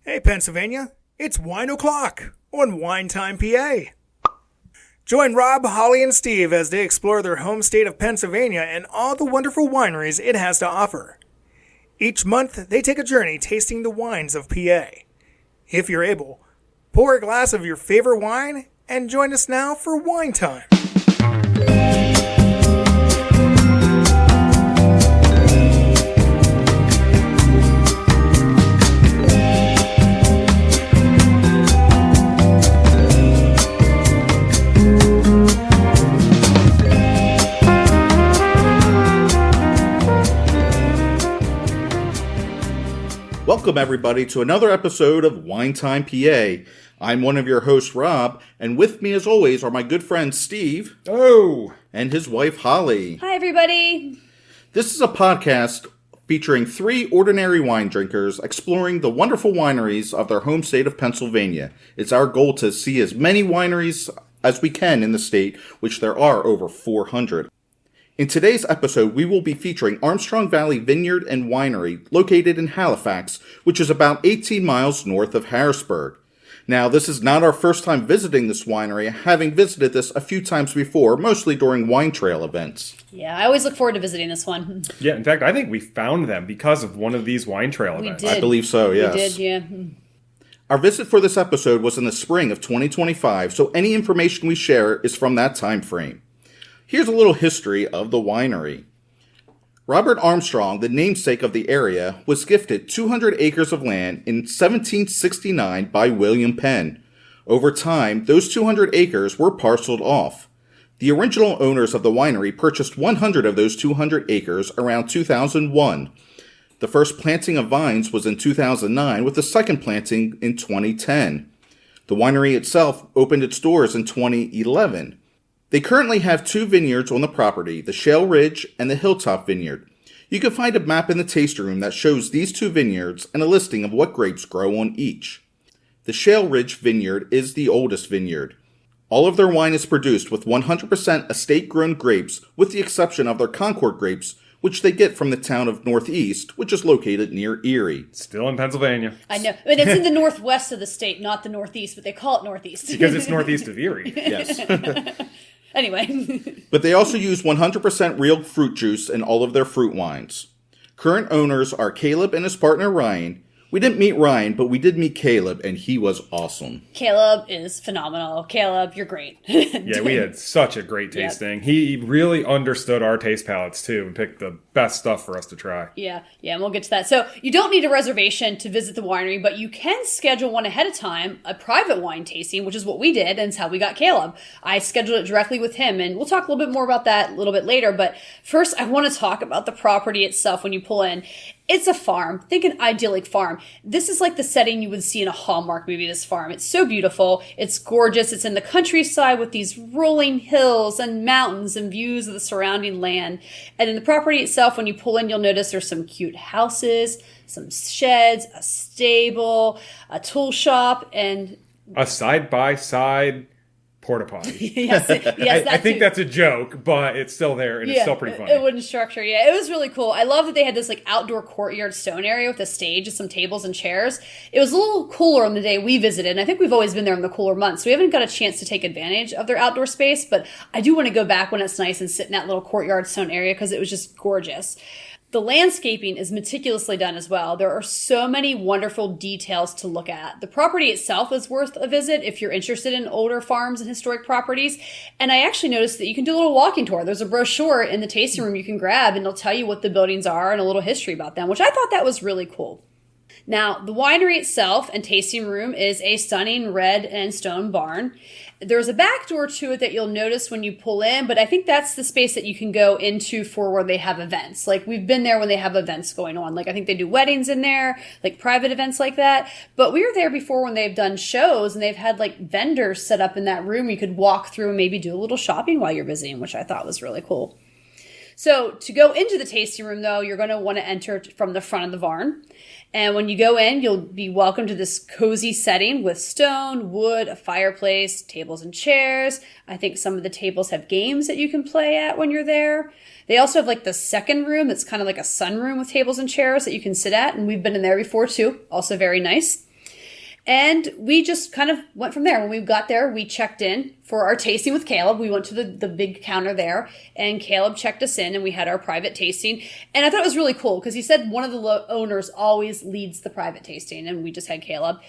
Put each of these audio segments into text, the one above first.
Hey Pennsylvania, it's Wine O'Clock on Wine Time PA. Join Rob, Holly, and Steve as they explore their home state of Pennsylvania and all the wonderful wineries it has to offer. Each month, they take a journey tasting the wines of PA. If you're able, pour a glass of your favorite wine and join us now for Wine Time. Welcome, everybody, to another episode of Wine Time PA. I'm one of your hosts, Rob, and with me, as always, are my good friends, Steve. Oh! And his wife, Holly. Hi, everybody. This is a podcast featuring three ordinary wine drinkers exploring the wonderful wineries of their home state of Pennsylvania. It's our goal to see as many wineries as we can in the state, which there are over 400. In today's episode, we will be featuring Armstrong Valley Vineyard and Winery, located in Halifax, which is about 18 miles north of Harrisburg. Now, this is not our first time visiting this winery, having visited this a few times before, mostly during wine trail events. Yeah, I always look forward to visiting this one. Yeah, in fact, I think we found them because of one of these wine trail events. We did. I believe so, yes. We did, yeah. Our visit for this episode was in the spring of 2025, so any information we share is from that time frame. Here's a little history of the winery. Robert Armstrong, the namesake of the area, was gifted 200 acres of land in 1769 by William Penn. Over time, those 200 acres were parceled off. The original owners of the winery purchased 100 of those 200 acres around 2001. The first planting of vines was in 2009, with the second planting in 2010. The winery itself opened its doors in 2011. They currently have two vineyards on the property, the Shale Ridge and the Hilltop Vineyard. You can find a map in the tasting room that shows these two vineyards and a listing of what grapes grow on each. The Shale Ridge Vineyard is the oldest vineyard. All of their wine is produced with 100% estate-grown grapes, with the exception of their Concord grapes, which they get from the town of Northeast, which is located near Erie. Still in Pennsylvania. I know. But it's in the northwest of the state, not the northeast, but they call it northeast. Because it's northeast of Erie. Yes. Anyway. But they also use 100% real fruit juice in all of their fruit wines. Current owners are Caleb and his partner Ryan. We didn't meet Ryan, but we did meet Caleb, and he was awesome. Caleb is phenomenal. Caleb, you're great. Yeah, we had such a great tasting. Yep. He really understood our taste palates, too, and picked the best stuff for us to try. Yeah, and we'll get to that. So you don't need a reservation to visit the winery, but you can schedule one ahead of time, a private wine tasting, which is what we did, and it's how we got Caleb. I scheduled it directly with him, and we'll talk a little bit more about that a little bit later. But first, I want to talk about the property itself when you pull in. It's a farm. Think an idyllic farm. This is like the setting you would see in a Hallmark movie, this farm. It's so beautiful. It's gorgeous. It's in the countryside with these rolling hills and mountains and views of the surrounding land. And in the property itself, when you pull in, you'll notice there's some cute houses, some sheds, a stable, a tool shop, and a side-by-side porta potty. yes, I think that's a joke, but it's still there and it's still pretty funny. A wooden structure, yeah. It was really cool. I love that they had this like outdoor courtyard stone area with a stage and some tables and chairs. It was a little cooler on the day we visited, and I think we've always been there in the cooler months, so we haven't got a chance to take advantage of their outdoor space, but I do want to go back when it's nice and sit in that little courtyard stone area because it was just gorgeous. The landscaping is meticulously done as well. There are so many wonderful details to look at. The property itself is worth a visit if you're interested in older farms and historic properties. And I actually noticed that you can do a little walking tour. There's a brochure in the tasting room you can grab, and it'll tell you what the buildings are and a little history about them, which I thought that was really cool. Now, the winery itself and tasting room is a stunning red and stone barn. There's a back door to it that you'll notice when you pull in, but I think that's the space that you can go into for where they have events. Like, we've been there when they have events going on. Like, I think they do weddings in there, like private events like that. But we were there before when they've done shows, and they've had like vendors set up in that room. You could walk through and maybe do a little shopping while you're visiting, which I thought was really cool. So to go into the tasting room, though, you're going to want to enter from the front of the barn. And when you go in, you'll be welcomed to this cozy setting with stone, wood, a fireplace, tables and chairs. I think some of the tables have games that you can play at when you're there. They also have like the second room that's kind of like a sunroom with tables and chairs that you can sit at. And we've been in there before too. Also very nice. And we just kind of went from there. When we got there, we checked in for our tasting with Caleb. We went to the big counter there, and Caleb checked us in, and we had our private tasting. And I thought it was really cool because he said one of the owners always leads the private tasting, and we just had Caleb.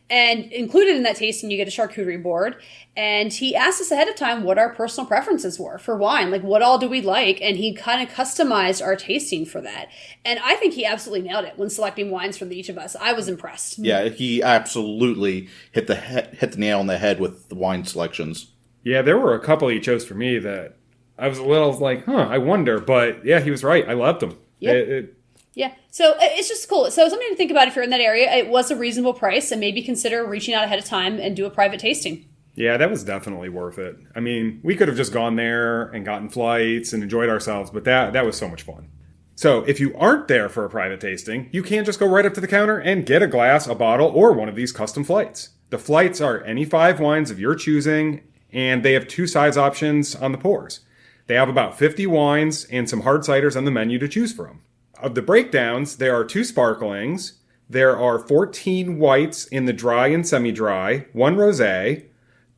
And included in that tasting, you get a charcuterie board. And he asked us ahead of time what our personal preferences were for wine. Like, what all do we like? And he kind of customized our tasting for that. And I think he absolutely nailed it when selecting wines for each of us. I was impressed. Yeah, he absolutely hit the nail on the head with the wine selections. Yeah, there were a couple he chose for me that I was a little like, I wonder. But yeah, he was right. I loved them. Yep. Yeah, so it's just cool. So something to think about if you're in that area. It was a reasonable price, and maybe consider reaching out ahead of time and do a private tasting. Yeah, that was definitely worth it. I mean, we could have just gone there and gotten flights and enjoyed ourselves, but that was so much fun. So if you aren't there for a private tasting, you can just go right up to the counter and get a glass, a bottle, or one of these custom flights. The flights are any 5 wines of your choosing, and they have 2 size options on the pours. They have about 50 wines and some hard ciders on the menu to choose from. Of the breakdowns, there are 2 sparklings, there are 14 whites in the dry and semi-dry, 1 rosé,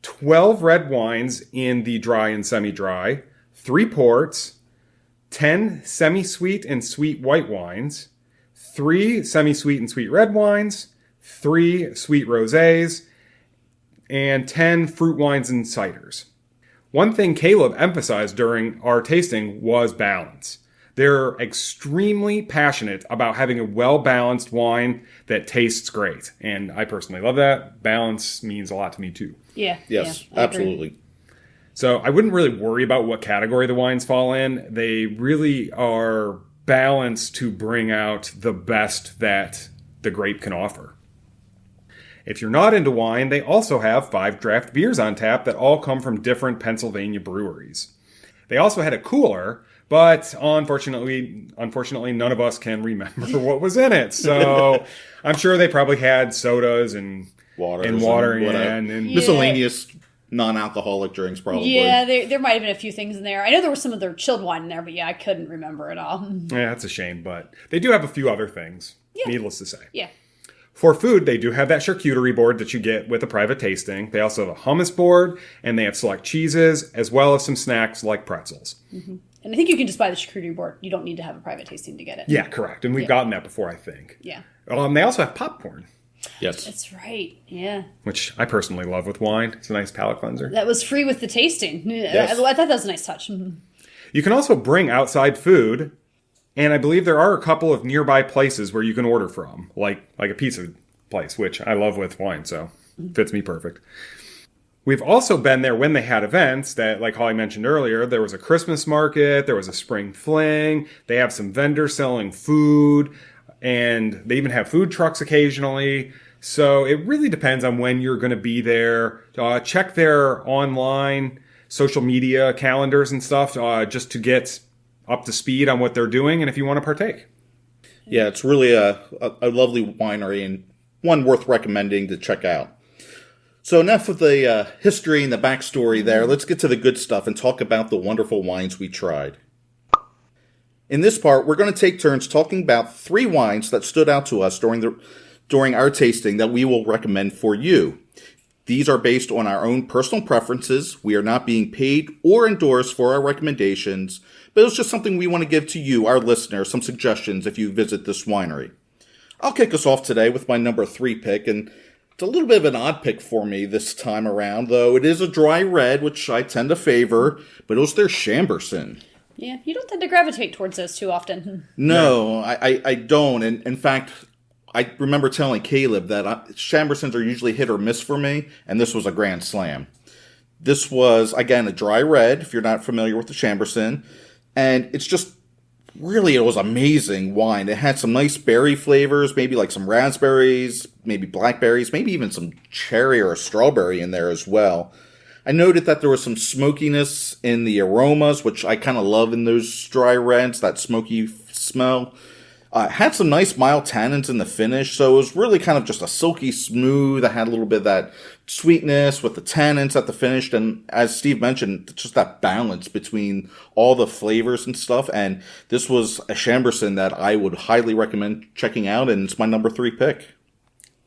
12 red wines in the dry and semi-dry, 3 ports, 10 semi-sweet and sweet white wines, 3 semi-sweet and sweet red wines, 3 sweet rosés, and 10 fruit wines and ciders. One thing Caleb emphasized during our tasting was balance. They're extremely passionate about having a well-balanced wine that tastes great. And I personally love that. Balance means a lot to me, too. Yeah. Yes, yeah, absolutely. So I wouldn't really worry about what category the wines fall in. They really are balanced to bring out the best that the grape can offer. If you're not into wine, they also have 5 draft beers on tap that all come from different Pennsylvania breweries. They also had a cooler, but unfortunately, none of us can remember what was in it. So I'm sure they probably had sodas and water and miscellaneous non-alcoholic drinks, probably. Yeah, there might have been a few things in there. I know there was some of their chilled wine in there, but yeah, I couldn't remember it all. Yeah, that's a shame, but they do have a few other things, needless to say. Yeah. For food, they do have that charcuterie board that you get with a private tasting. They also have a hummus board, and they have select cheeses, as well as some snacks like pretzels. Mm-hmm. And I think you can just buy the charcuterie board. You don't need to have a private tasting to get it. Yeah, correct. And we've gotten that before, I think. Yeah. They also have popcorn. Yes. That's right. Yeah. Which I personally love with wine. It's a nice palate cleanser. That was free with the tasting. Yes. I thought that was a nice touch. Mm-hmm. You can also bring outside food, and I believe there are a couple of nearby places where you can order from, like a pizza place, which I love with wine, so fits me perfect. We've also been there when they had events that, like Holly mentioned earlier, there was a Christmas market, there was a spring fling, they have some vendors selling food, and they even have food trucks occasionally. So it really depends on when you're going to be there. Check their online social media calendars and stuff just to get up to speed on what they're doing and if you want to partake. Yeah, it's really a lovely winery and one worth recommending to check out. So enough of the history and the backstory there. Let's get to the good stuff and talk about the wonderful wines we tried. In this part, we're going to take turns talking about 3 wines that stood out to us during our tasting that we will recommend for you. These are based on our own personal preferences. We are not being paid or endorsed for our recommendations, but it's just something we want to give to you, our listeners, some suggestions if you visit this winery. I'll kick us off today with my number 3 pick, and it's a little bit of an odd pick for me this time around, though it is a dry red, which I tend to favor, but it was their Chambourcin. Yeah, you don't tend to gravitate towards those too often. No, I don't, and in fact, I remember telling Caleb that Chambourcins are usually hit or miss for me, and this was a grand slam. This was, again, a dry red, if you're not familiar with the Chambourcin, and it's just really, it was amazing wine. It had some nice berry flavors, maybe like some raspberries, maybe blackberries, maybe even some cherry or a strawberry in there as well. I noted that there was some smokiness in the aromas, which I kind of love in those dry reds, that smoky smell. It had some nice mild tannins in the finish, so it was really kind of just a silky smooth. I had a little bit of that sweetness with the tannins at the finish, and as Steve mentioned, just that balance between all the flavors and stuff. And this was a Chambourcin that I would highly recommend checking out, and it's my number 3 pick.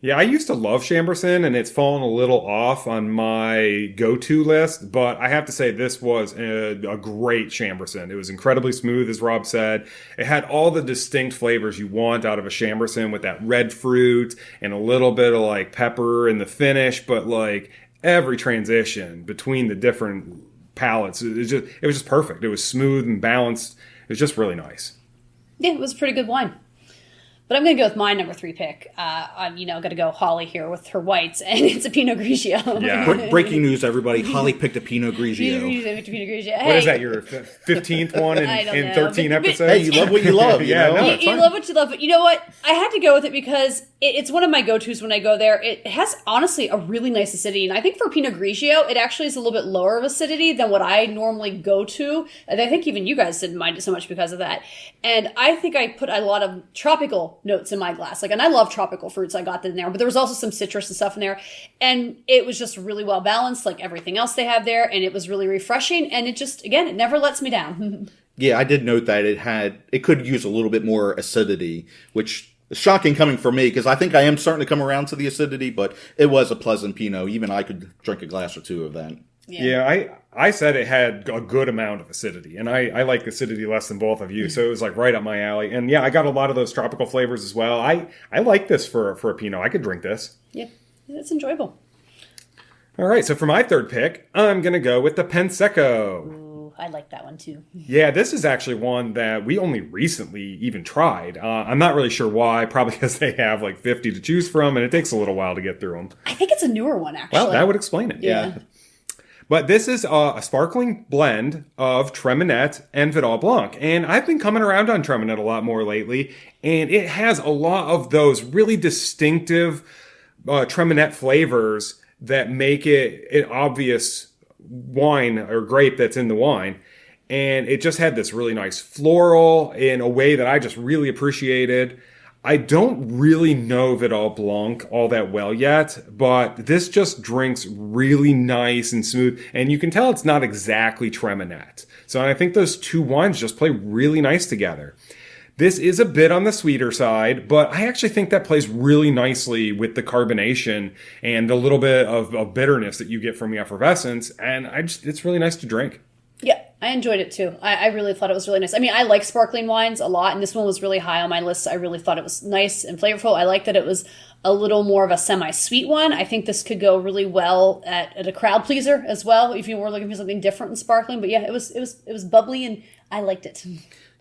Yeah, I used to love Chamberson, and it's fallen a little off on my go-to list, but I have to say this was a great Chamberson. It was incredibly smooth, as Rob said. It had all the distinct flavors you want out of a Chamberson with that red fruit and a little bit of like pepper in the finish, but like every transition between the different palates, it was just perfect. It was smooth and balanced. It was just really nice. Yeah, it was a pretty good wine. But I'm going to go with my number 3 pick. I'm, going to go Holly here with her whites, and it's a Pinot Grigio. Yeah. Breaking news, everybody. Holly picked a Pinot Grigio. Pinot Grigio. What is that, your 15th one in 13 episodes? Hey, you love what you love, you know? No, you love what you love, but you know what? I had to go with it because it's one of my go-tos when I go there. It has, honestly, a really nice acidity, and I think for Pinot Grigio, it actually is a little bit lower of acidity than what I normally go to, and I think even you guys didn't mind it so much because of that. And I think I put a lot of tropical notes in my glass, and I love tropical fruits. I got them in there, but there was also some citrus and stuff in there, and it was just really well balanced, like everything else they have there, and it was really refreshing, and it just, again, it never lets me down. Yeah, I did note that it could use a little bit more acidity, which is shocking coming from me because I think I am starting to come around to the acidity, but it was a pleasant Pinot. Even I could drink a glass or two of that. Yeah, I said it had a good amount of acidity, and I like acidity less than both of you, so it was like right up my alley. And yeah, I got a lot of those tropical flavors as well. I like this for a Pinot. I could drink this. Yeah, it's enjoyable. All right, so for my 3rd pick, I'm going to go with the Pensecco. Ooh, I like that one too. Yeah, this is actually one that we only recently even tried. I'm not really sure why, probably because they have like 50 to choose from, and it takes a little while to get through them. I think it's a newer one, actually. Well, that would explain it. Yeah. But this is a sparkling blend of Treminette and Vidal Blanc. And I've been coming around on Treminette a lot more lately. And it has a lot of those really distinctive Treminette flavors that make it an obvious wine or grape that's in the wine. And it just had this really nice floral in a way that I just really appreciated. I don't really know Vidal Blanc all that well yet, but this just drinks really nice and smooth, and you can tell it's not exactly Treminette. So I think those two wines just play really nice together. This is a bit on the sweeter side, but I actually think that plays really nicely with the carbonation and the little bit of bitterness that you get from the effervescence, and it's really nice to drink. Yeah, I enjoyed it too. I really thought it was really nice. I mean, I like sparkling wines a lot, and this one was really high on my list. I really thought it was nice and flavorful. I like that it was a little more of a semi-sweet one. I think this could go really well at a crowd pleaser as well, if you were looking for something different and sparkling. But yeah, it was bubbly, and I liked it.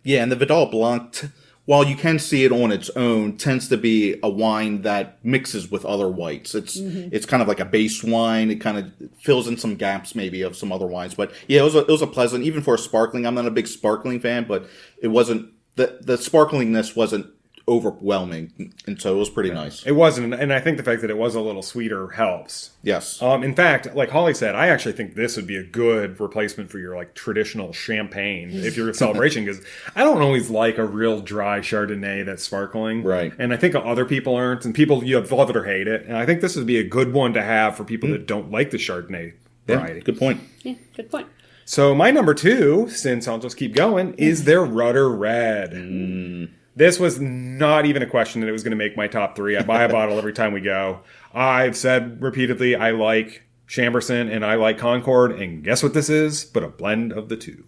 Yeah, and the Vidal Blanc, while you can see it on its own, tends to be a wine that mixes with other whites. It's kind of like a base wine. It kind of fills in some gaps maybe of some other wines. But yeah, it was a pleasant, even for a sparkling. I'm not a big sparkling fan, but it wasn't, the sparklingness wasn't overwhelming, and so it was pretty nice. It wasn't, and I think the fact that it was a little sweeter helps. Yes. In fact, like Holly said, I actually think this would be a good replacement for your like traditional champagne if you're a celebration, because I don't always like a real dry Chardonnay that's sparkling. Right. And I think other people aren't, and people you love it or hate it. And I think this would be a good one to have for people that don't like the Chardonnay variety. Yeah, good point. Yeah, good point. So my number 2, since I'll just keep going, is their Rudder Red. This was not even a question that it was going to make my top 3. I buy a bottle every time we go. I've said repeatedly I like Chamberson and I like Concord, and guess what this is? But a blend of the two.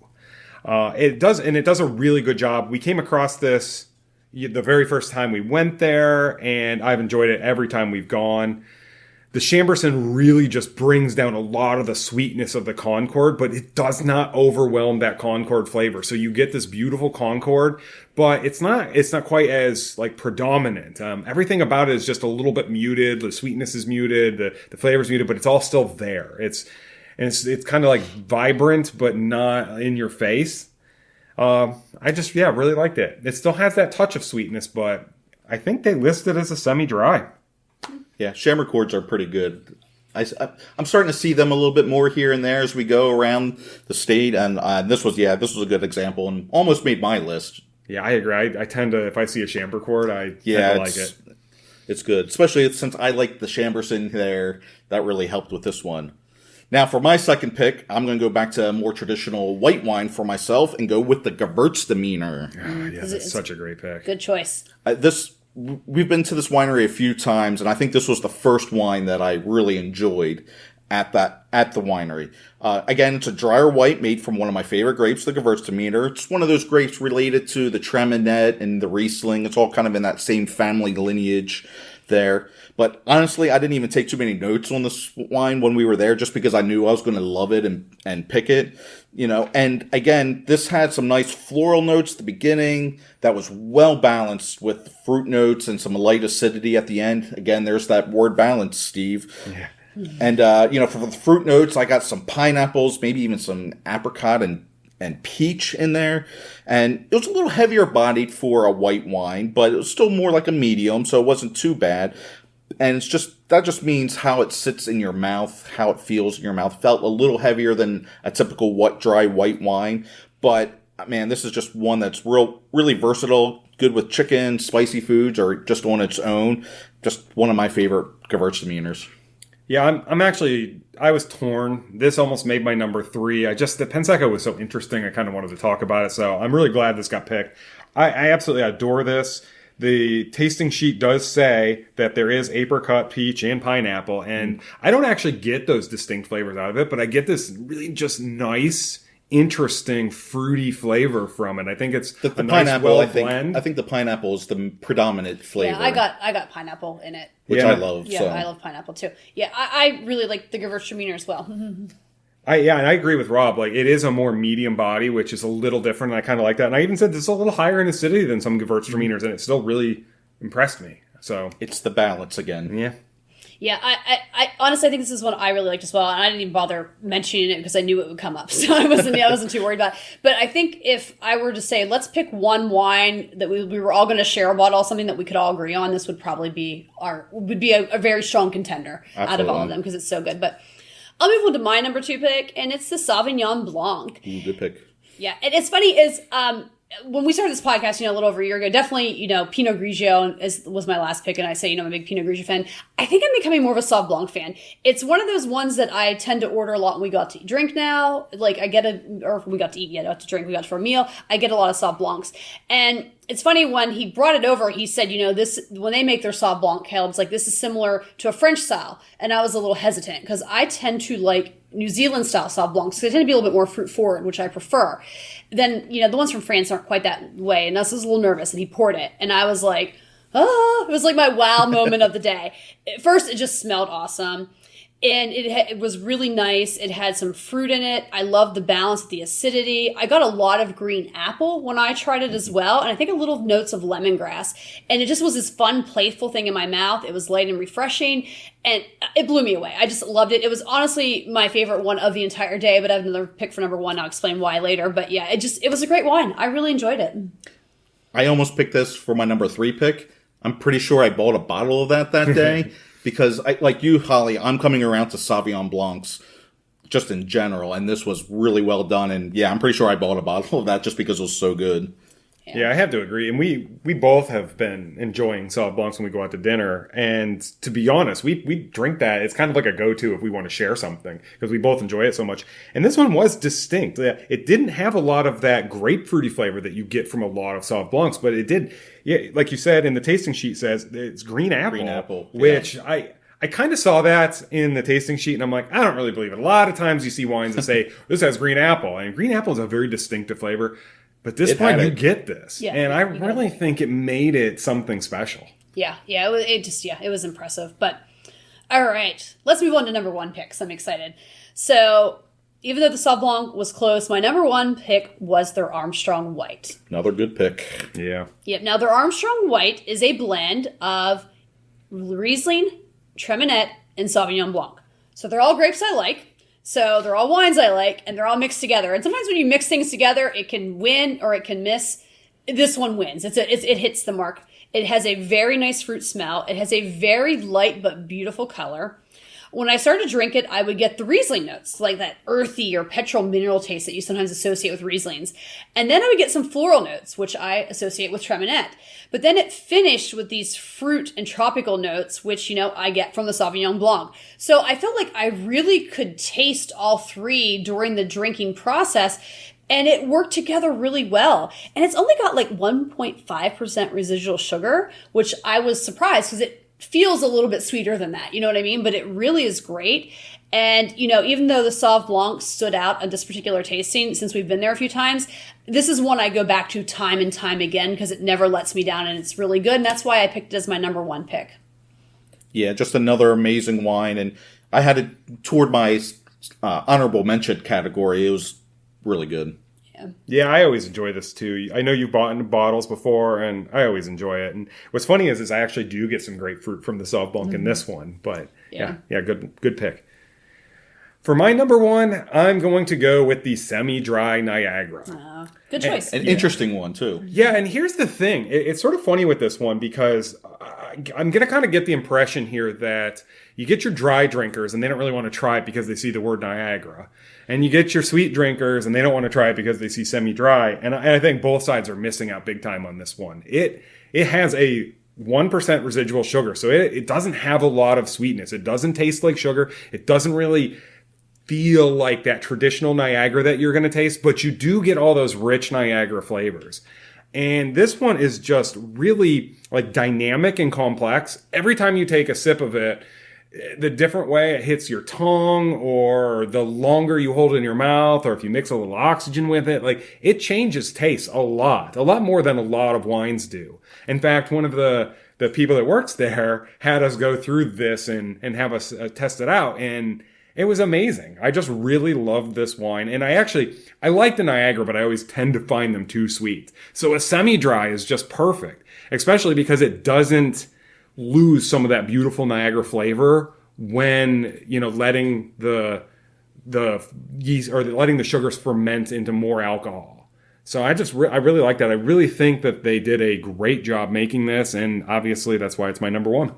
It does a really good job. We came across this the very first time we went there, and I've enjoyed it every time we've gone. The Chamberson really just brings down a lot of the sweetness of the Concord, but it does not overwhelm that Concord flavor. So you get this beautiful Concord, but it's not quite as like predominant. Everything about it is just a little bit muted. The sweetness is muted, the flavor's muted, but it's all still there. It's kind of like vibrant, but not in your face. I just really liked it. It still has that touch of sweetness, but I think they list it as a semi-dry. Yeah, Chambercords are pretty good. I'm starting to see them a little bit more here and there as we go around the state, and this was a good example and almost made my list. Yeah, I agree. I tend to, if I see a Chambercord, I tend to like it. It's good, especially since I like the Chamberson there. That really helped with this one. Now, for my second pick, I'm going to go back to a more traditional white wine for myself and go with the Gewürztraminer. Yeah, that's such a great pick. Good choice. we've been to this winery a few times, and I think this was the first wine that I really enjoyed at the winery. Again, it's a drier white made from one of my favorite grapes, the Gewürztraminer. It's one of those grapes related to the Treminette and the Riesling. It's all kind of in that same family lineage there. But honestly, I didn't even take too many notes on this wine when we were there, just because I knew I was going to love it and pick it. And again, this had some nice floral notes at the beginning that was well balanced with fruit notes and some light acidity at the end. Again, there's that word balance, Steve. Yeah. And, for the fruit notes, I got some pineapples, maybe even some apricot and peach in there. And it was a little heavier bodied for a white wine, but it was still more like a medium, so it wasn't too bad. And that just means how it sits in your mouth, how it feels in your mouth. Felt a little heavier than a typical dry white wine. But, man, this is just one that's really versatile, good with chicken, spicy foods, or just on its own. Just one of my favorite Gewürztraminers. Yeah, I was torn. This almost made my number 3. the Penseco was so interesting, I kind of wanted to talk about it, so I'm really glad this got picked. I absolutely adore this. The tasting sheet does say that there is apricot, peach, and pineapple, and I don't actually get those distinct flavors out of it, but I get this really just nice, interesting, fruity flavor from it. I think it's the a nice, pineapple. blend. I think the pineapple is the predominant flavor. Yeah, I got pineapple in it. Which I love. Yeah, so. I love pineapple too. Yeah, I really like the Gewürztraminer as well. And I agree with Rob. Like, it is a more medium body, which is a little different, and I kind of like that. And I even said this is a little higher in acidity than some Gewürztraminers, and it still really impressed me. So it's the balance again. Yeah. Yeah, I honestly, I think this is one I really liked as well, and I didn't even bother mentioning it because I knew it would come up, so I wasn't too worried about it. But I think if I were to say, let's pick one wine that we were all going to share a bottle, something that we could all agree on, this would probably be a very strong contender out of all of them because it's so good. But I'll move on to my number 2 pick, and it's the Sauvignon Blanc. Ooh, good pick. Yeah, and it's funny is when we started this podcast, a little over a year ago, definitely, Pinot Grigio was my last pick, and I say, I'm a big Pinot Grigio fan. I think I'm becoming more of a Sauv Blanc fan. It's one of those ones that I tend to order a lot when we go out to drink now. Like, or we got to eat, not to drink, we got for a meal. I get a lot of Sauv Blancs. And it's funny, when he brought it over, he said, this, when they make their Sauv Blanc, Caleb's like, this is similar to a French style. And I was a little hesitant, because I tend to like New Zealand style Sauv Blancs, because they tend to be a little bit more fruit forward, which I prefer. Then, the ones from France aren't quite that way, and I was a little nervous, and he poured it, and I was like, it was like my wow moment of the day. At first, it just smelled awesome, and it was really nice. It had some fruit in it. I loved the balance of the acidity. I got a lot of green apple when I tried it as well, and I think a little notes of lemongrass, and it just was this fun, playful thing in my mouth. It was light and refreshing, and it blew me away. I just loved it. It was honestly my favorite one of the entire day, but I have another pick for number 1. I'll explain why later. But yeah, it was a great wine. I really enjoyed it. I almost picked this for my number 3 pick. I'm pretty sure I bought a bottle of that day because, like you, Holly, I'm coming around to Sauvignon Blancs just in general, and this was really well done. And yeah, I'm pretty sure I bought a bottle of that just because it was so good. Yeah, I have to agree. And we both have been enjoying Sauv Blancs when we go out to dinner. And to be honest, we drink that. It's kind of like a go-to if we want to share something, because we both enjoy it so much. And this one was distinct. It didn't have a lot of that grapefruity flavor that you get from a lot of Sauv Blancs, but it did. Yeah, like you said, in the tasting sheet says it's green apple. Green apple. Which I kind of saw that in the tasting sheet, and I'm like, I don't really believe it. A lot of times you see wines that say, this has green apple. And green apple is a very distinctive flavor. But this point, you get this. Yeah, and I really think it made it something special. Yeah, it was impressive. But, all right, let's move on to number 1 picks. I'm excited. So, even though the Sauv Blanc was close, my number 1 pick was their Armstrong White. Another good pick. Yeah. Yep, now their Armstrong White is a blend of Riesling, Treminette, and Sauvignon Blanc. So they're all grapes I like. So they're all wines I like, and they're all mixed together. And sometimes when you mix things together, it can win or it can miss. This one wins. It hits the mark. It has a very nice fruit smell. It has a very light but beautiful color. When I started to drink it, I would get the Riesling notes, like that earthy or petrol mineral taste that you sometimes associate with Rieslings. And then I would get some floral notes, which I associate with Treminette. But then it finished with these fruit and tropical notes, which, I get from the Sauvignon Blanc. So I felt like I really could taste all 3 during the drinking process. and it worked together really well. And it's only got like 1.5% residual sugar, which I was surprised because it feels a little bit sweeter than that. You know what I mean? But it really is great. And, even though the Sauv Blanc stood out on this particular tasting, since we've been there a few times, this is one I go back to time and time again because it never lets me down and it's really good. And that's why I picked it as my number 1 pick. Yeah, just another amazing wine. And I had it toward my honorable mention category. It was really good. Yeah, I always enjoy this too. I know you've bought in bottles before, and I always enjoy it. And what's funny is I actually do get some grapefruit from the Sauv Blanc in this one. But yeah, good pick. For my number 1, I'm going to go with the semi-dry Niagara. Good choice. An interesting one, too. Yeah, and here's the thing. It's sort of funny with this one because I'm going to kind of get the impression here that you get your dry drinkers and they don't really want to try it because they see the word Niagara. And you get your sweet drinkers and they don't want to try it because they see semi-dry. And I think both sides are missing out big time on this one. It has a 1% residual sugar, so it doesn't have a lot of sweetness. It doesn't taste like sugar. It doesn't really feel like that traditional Niagara that you're going to taste, but you do get all those rich Niagara flavors. And this one is just really like dynamic and complex. Every time you take a sip of it, the different way it hits your tongue, or the longer you hold it in your mouth, or if you mix a little oxygen with it, like it changes taste a lot more than a lot of wines do. In fact, one of the people that works there had us go through this and have us test it out, and it was amazing. I just really loved this wine. And I like the Niagara, but I always tend to find them too sweet. So a semi-dry is just perfect, especially because it doesn't lose some of that beautiful Niagara flavor when, letting the yeast or letting the sugars ferment into more alcohol. So I really like that. I really think that they did a great job making this. And obviously that's why it's my number 1.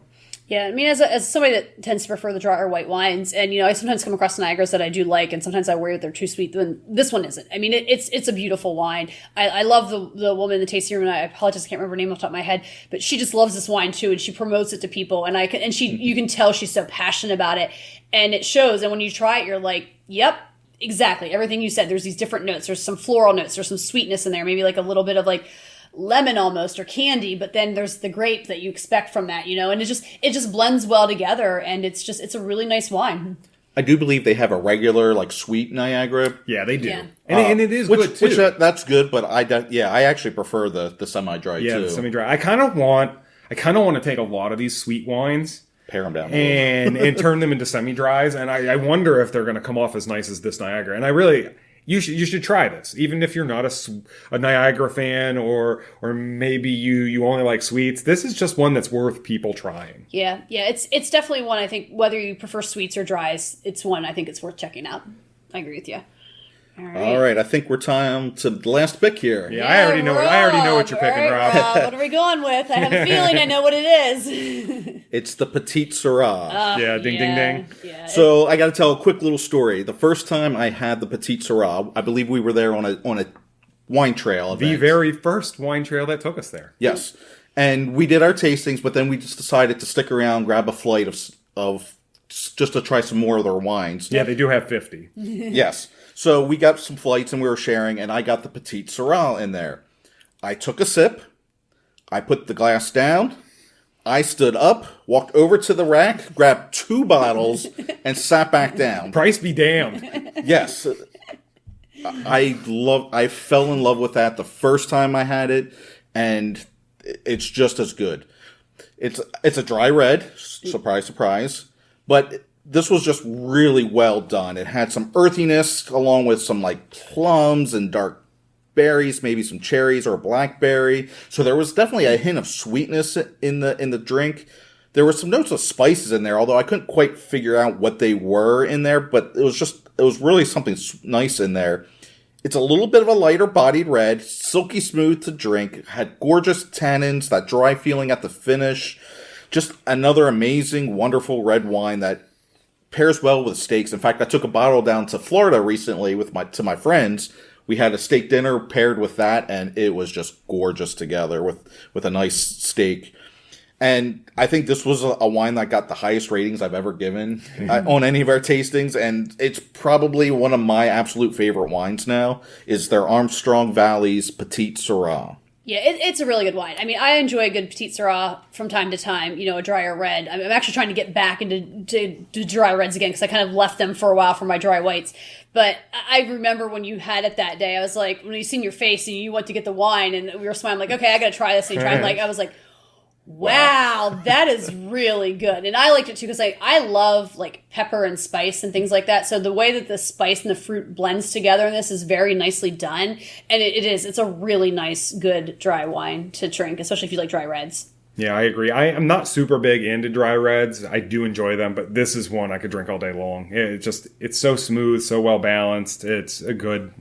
Yeah, I mean, as somebody that tends to prefer the drier white wines, and I sometimes come across Niagaras that I do like, and sometimes I worry that they're too sweet. Then this one isn't. I mean, it's a beautiful wine. I love the woman in the tasting room, and I apologize, I can't remember her name off the top of my head, but she just loves this wine too, and she promotes it to people, and you can tell she's so passionate about it, and it shows. And when you try it, you're like, yep. Exactly, everything you said. There's these different notes. There's some floral notes. There's some sweetness in there. Maybe like a little bit of like lemon almost, or candy, but then there's the grape that you expect from that, and it just blends well together, and it's a really nice wine. I do believe they have a regular, like, sweet Niagara. Yeah, they do. Yeah. And it is good, too. That's good, but I actually prefer the semi-dry, too. Yeah, the semi-dry. I kind of want to take a lot of these sweet wines, pare them down and turn them into semi-dries, and I wonder if they're going to come off as nice as this Niagara. And you should try this, even if you're not a Niagara fan, or maybe you only like sweets. This is just one that's worth people trying. Yeah, it's definitely one. I think whether you prefer sweets or dries, it's one I think it's worth checking out. I agree with you. All right, I think we're time to the last pick here. Yeah, I already know what you're picking, Rob. What are we going with? I have a feeling I know what it is. It's the Petite Syrah. Ding, ding, ding. Yeah, so I got to tell a quick little story. The first time I had the Petite Syrah, I believe we were there on a wine trail event. The very first wine trail that took us there. Yes, and we did our tastings, but then we just decided to stick around, grab a flight of just to try some more of their wines. Yeah, they do have 50. Yes. So we got some flights and we were sharing, and I got the Petite Syrah in there. I took a sip. I put the glass down. I stood up, walked over to the rack, grabbed 2 bottles, and sat back down. Price be damned. Yes. I fell in love with that the first time I had it, and it's just as good. It's a dry red, surprise, surprise, but this was just really well done. It had some earthiness along with some like plums and dark berries, maybe some cherries or a blackberry. So there was definitely a hint of sweetness in the drink. There were some notes of spices in there, although I couldn't quite figure out what they were in there, but it was really something nice in there. It's a little bit of a lighter bodied red, silky smooth to drink, had gorgeous tannins, that dry feeling at the finish. Just another amazing, wonderful red wine that pairs well with steaks. In fact, I took a bottle down to Florida recently to my friends. We had a steak dinner paired with that, and it was just gorgeous together with a nice steak. And I think this was a wine that got the highest ratings I've ever given on any of our tastings. And it's probably one of my absolute favorite wines now is their Armstrong Valley's Petite Syrah. Yeah, it's a really good wine. I mean, I enjoy a good Petite Syrah from time to time, a drier red. I'm actually trying to get back into dry reds again because I kind of left them for a while for my dry whites. But I remember when you had it that day, I was like, when you seen your face and you went to get the wine and we were smiling, like, okay, I got to try this. And you tried, I was like, wow, that is really good. And I liked it too because I love like pepper and spice and things like that. So the way that the spice and the fruit blends together in this is very nicely done. And it's a really nice, good dry wine to drink, especially if you like dry reds. Yeah, I agree. I'm not super big into dry reds. I do enjoy them, but this is one I could drink all day long. It's so smooth, so well balanced. It's a good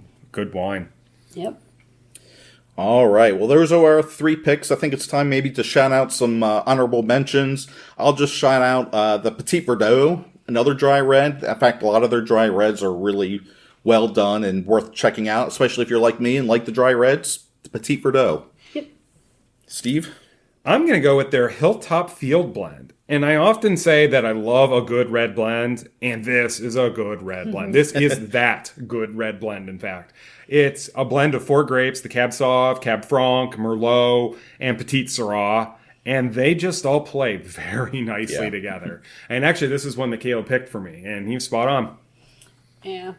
wine. Yep. All right. Well, those are our 3 picks. I think it's time maybe to shout out some honorable mentions. I'll just shout out the Petit Verdot, another dry red. In fact, a lot of their dry reds are really well done and worth checking out, especially if you're like me and like the dry reds. The Petit Verdot. Yep. Steve? I'm going to go with their Hilltop Field Blend. And I often say that I love a good red blend, and this is a good red blend. This is that good red blend, in fact. It's a blend of 4 grapes, the Cab Sauv, Cab Franc, Merlot, and Petite Syrah, and they just all play very nicely together. And actually, this is one that Caleb picked for me, and he was spot on. Yeah.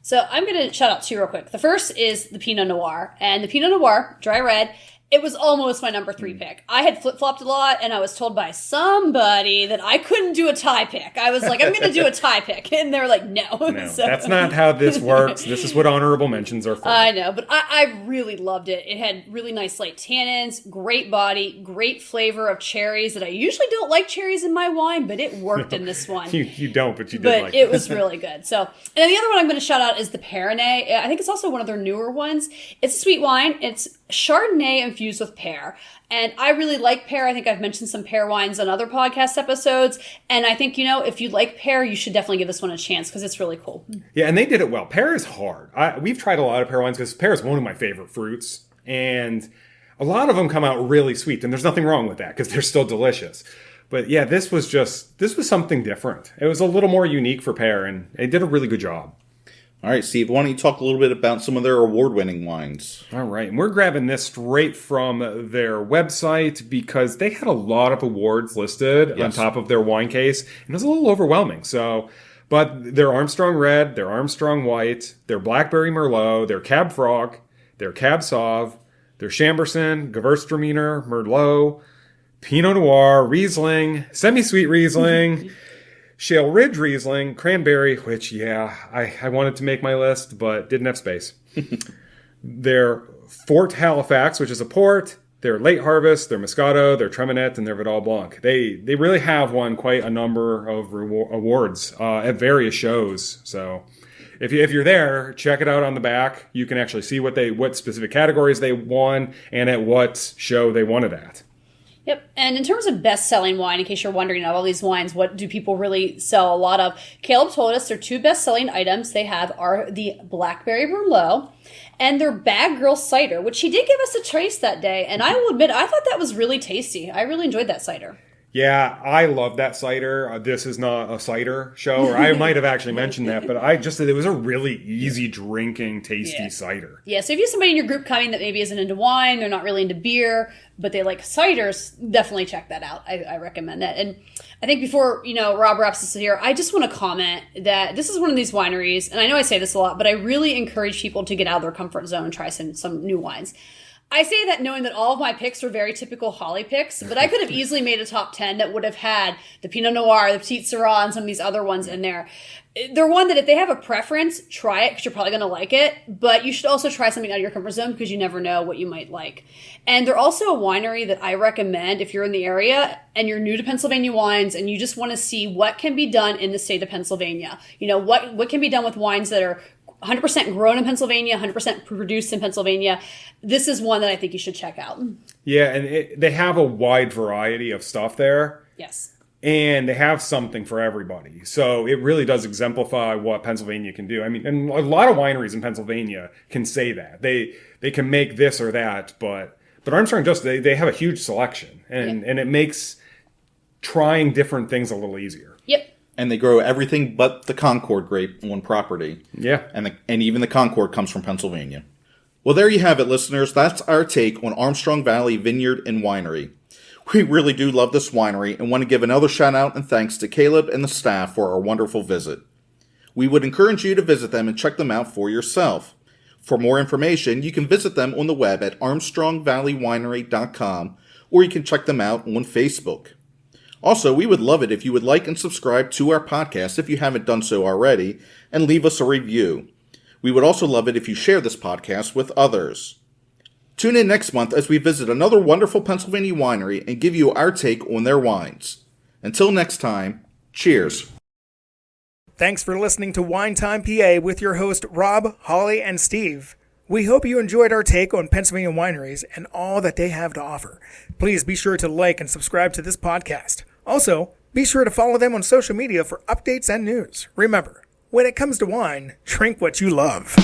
So I'm going to shout out 2 real quick. The first is the Pinot Noir, and the Pinot Noir, dry red, it was almost my number 3 pick. I had flip-flopped a lot, and I was told by somebody that I couldn't do a tie pick. I was like, I'm going to do a tie pick. And they were like, no. No, that's not how this works. This is what honorable mentions are for. I know, but I really loved it. It had really nice light tannins, great body, great flavor of cherries that I usually don't like cherries in my wine, but it worked in this one. You don't, but you did but like it. Was really good. So, and then the other one I'm going to shout out is the Perrinet. I think it's also one of their newer ones. It's a sweet wine. It's Chardonnay infused with pear. And I really like pear. I think I've mentioned some pear wines on other podcast episodes. And I think, if you like pear, you should definitely give this one a chance because it's really cool. Yeah, and they did it well. Pear is hard. We've tried a lot of pear wines because pear is one of my favorite fruits. And a lot of them come out really sweet. And there's nothing wrong with that because they're still delicious. But yeah, this was something different. It was a little more unique for pear, and they did a really good job. All right, Steve, why don't you talk a little bit about some of their award-winning wines? All right, and we're grabbing this straight from their website because they had a lot of awards listed on top of their wine case, and it was a little overwhelming. But their Armstrong Red, their Armstrong White, their Blackberry Merlot, their Cab Franc, their Cab Sauv, their Chambourcin, Gewürztraminer, Merlot, Pinot Noir, Riesling, semi-sweet Riesling, Shale Ridge Riesling, Cranberry, which, I wanted to make my list, but didn't have space. Their Fort Halifax, which is a port, their Late Harvest, their Moscato, their Treminette, and their Vidal Blanc. They really have won quite a number of awards at various shows. So if you're there, check it out on the back. You can actually see what specific categories they won and at what show they won it at. Yep. And in terms of best-selling wine, in case you're wondering, of all these wines, what do people really sell a lot of? Caleb told us their 2 best-selling items they have are the Blackberry Merlot and their Bag Girl Cider, which he did give us a taste that day. And I will admit, I thought that was really tasty. I really enjoyed that cider. Yeah, I love that cider. This is not a cider show, or I might have actually mentioned that, but it was a really easy drinking, tasty cider. Yeah, so if you have somebody in your group coming that maybe isn't into wine, they're not really into beer, but they like ciders, definitely check that out. I recommend that. And I think before, Rob wraps this here, I just want to comment that this is one of these wineries, and I know I say this a lot, but I really encourage people to get out of their comfort zone and try some new wines. I say that knowing that all of my picks were very typical Holly picks, but I could have easily made a top 10 that would have had the Pinot Noir, the Petite Syrah, and some of these other ones in there. They're one that if they have a preference, try it because you're probably going to like it, but you should also try something out of your comfort zone because you never know what you might like. And they're also a winery that I recommend if you're in the area and you're new to Pennsylvania wines and you just want to see what can be done in the state of Pennsylvania. What can be done with wines that are 100% grown in Pennsylvania, 100% produced in Pennsylvania. This is one that I think you should check out. Yeah, and they have a wide variety of stuff there. Yes. And they have something for everybody. So it really does exemplify what Pennsylvania can do. I mean, and a lot of wineries in Pennsylvania can say that. They can make this or that, but But Armstrong they have a huge selection, and it makes trying different things a little easier. Yep. And they grow everything but the Concord grape on property. Yeah. And even the Concord comes from Pennsylvania. Well, there you have it, listeners. That's our take on Armstrong Valley Vineyard and Winery. We really do love this winery and want to give another shout out and thanks to Caleb and the staff for our wonderful visit. We would encourage you to visit them and check them out for yourself. For more information, you can visit them on the web at armstrongvalleywinery.com, or you can check them out on Facebook. Also, we would love it if you would like and subscribe to our podcast if you haven't done so already, and leave us a review. We would also love it if you share this podcast with others. Tune in next month as we visit another wonderful Pennsylvania winery and give you our take on their wines. Until next time, cheers. Thanks for listening to Wine Time PA with your host Rob, Holly, and Steve. We hope you enjoyed our take on Pennsylvania wineries and all that they have to offer. Please be sure to like and subscribe to this podcast. Also, be sure to follow them on social media for updates and news. Remember, when it comes to wine, drink what you love.